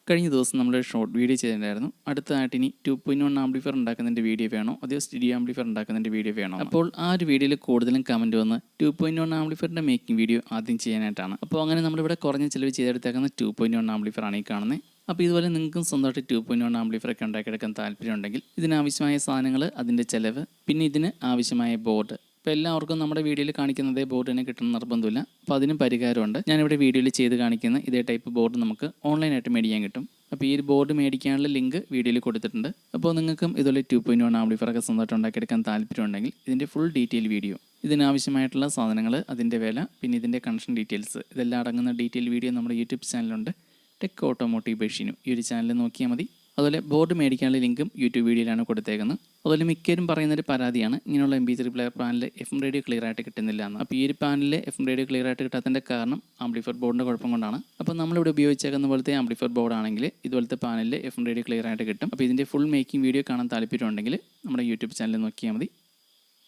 കഴിഞ്ഞ ദിവസം നമ്മൾ ഷോർട്ട് വീഡിയോ ചെയ്തിട്ടുണ്ടായിരുന്നു. അടുത്തതായിട്ട് ഇനി 2.1 ആംപ്ലിഫയർ ഉണ്ടാക്കുന്നതിൻ്റെ വീഡിയോ വേണോ അതോ സ്റ്റീരിയോ ആംപ്ലിഫയർ ഉണ്ടാക്കുന്നതിൻ്റെ വീഡിയോ വേണോ? അപ്പോൾ ആ ഒരു വീഡിയോയിൽ കൂടുതലും കമൻറ്റ് വന്ന് 2.1 ആംപ്ലിഫയറിൻ്റെ മേക്കിംഗ് വീഡിയോ ആദ്യം ചെയ്യാനായിട്ടാണ്. അപ്പോൾ അങ്ങനെ നമ്മളിവിടെ കുറഞ്ഞ ചിലവ് ചെയ്തെടുത്തേക്കുന്ന 2.1 ആംപ്ലിഫയർ ആണ് ഈ കാണുന്നത്. അപ്പോൾ ഇതുപോലെ നിങ്ങൾക്കും സ്വന്തമായിട്ട് 2.1 ആംപ്ലിഫയർ ഒക്കെ ഉണ്ടാക്കിയെടുക്കാൻ താല്പര്യമുണ്ടെങ്കിൽ ഇതിനാവശ്യമായ സാധനങ്ങൾ, അതിൻ്റെ ചിലവ്, പിന്നെ ഇതിന് ആവശ്യമായ ബോർഡ്. ഇപ്പോൾ എല്ലാവർക്കും നമ്മുടെ വീഡിയോയിൽ കാണിക്കുന്നതേ ബോർഡ് തന്നെ കിട്ടുന്ന നിർബന്ധമില്ല. അപ്പോൾ അതിനും പരിഹാരമുണ്ട്. ഞാനിവിടെ വീഡിയോയിൽ ചെയ്ത് കാണിക്കുന്ന ഇതേ ടൈപ്പ് ബോർഡ് നമുക്ക് ഓൺലൈനായിട്ട് മേടിക്കാൻ കിട്ടും. അപ്പോൾ ഈ ഒരു ബോർഡ് മേടിക്കാനുള്ള ലിങ്ക് വീഡിയോയിൽ കൊടുത്തിട്ടുണ്ട്. അപ്പോൾ നിങ്ങൾക്കും ഇതുപോലെ 2.1 ആംപ്ലിഫയർ ഒക്കെ സ്വന്തമായിട്ട് ഉണ്ടാക്കിയെടുക്കാൻ താല്പര്യമുണ്ടെങ്കിൽ ഇതിൻ്റെ ഫുൾ ഡീറ്റെയിൽ വീഡിയോ, ഇതിനാവശ്യമായിട്ടുള്ള സാധനങ്ങൾ, അതിൻ്റെ വില, പിന്നെ ഇതിൻ്റെ കണക്ഷൻ ഡീറ്റെയിൽസ്, ഇതെല്ലാം അടങ്ങുന്ന ഡീറ്റെയിൽ വീഡിയോ നമ്മുടെ യൂട്യൂബ് ചാനലുണ്ട്, ടെക് ഓട്ടോമോട്ടീവ് ബൈ ഷിനു. ഈ ഒരു ചാനൽ നോക്കിയാൽ മതി. അതുപോലെ ബോർഡ് മേടിക്കാനുള്ള ലിങ്കും യൂട്യൂബ് വീഡിയോയിലാണ് കൊടുത്തേക്കുന്നത്. അതുപോലെ മിക്കവരും പറയുന്നൊരു പരാതിയാണ് ഇങ്ങനെയുള്ള MP3 player panel FM radio clear ആയിട്ട് കിട്ടുന്നില്ല എന്ന്. അപ്പോൾ ഈ ഒരു പാനലിൽ FM റേഡിയോ ക്ലിയർ ആയിട്ട് കിട്ടാത്തതിൻ്റെ കാരണം ആംപ്ലിഫയർ ബോർഡിൻ്റെ കുഴപ്പം കൊണ്ടാണ്. അപ്പോൾ നമ്മളിവിടെ ഉപയോഗിച്ചേക്കുന്ന പോലത്തെ ആംപ്ലിഫയർ ബോർഡ് ആണെങ്കിൽ ഇതുപോലത്തെ പാനലിൽ FM റേഡിയോ ക്ലിയർ ആയിട്ട് കിട്ടും. അപ്പോൾ ഇതിൻ്റെ ഫുൾ മേക്കിംഗ് വീഡിയോ കാണാൻ താല്പര്യമുണ്ടെങ്കിൽ നമ്മുടെ യൂട്യൂബ് ചാനൽ നോക്കിയാൽ മതി.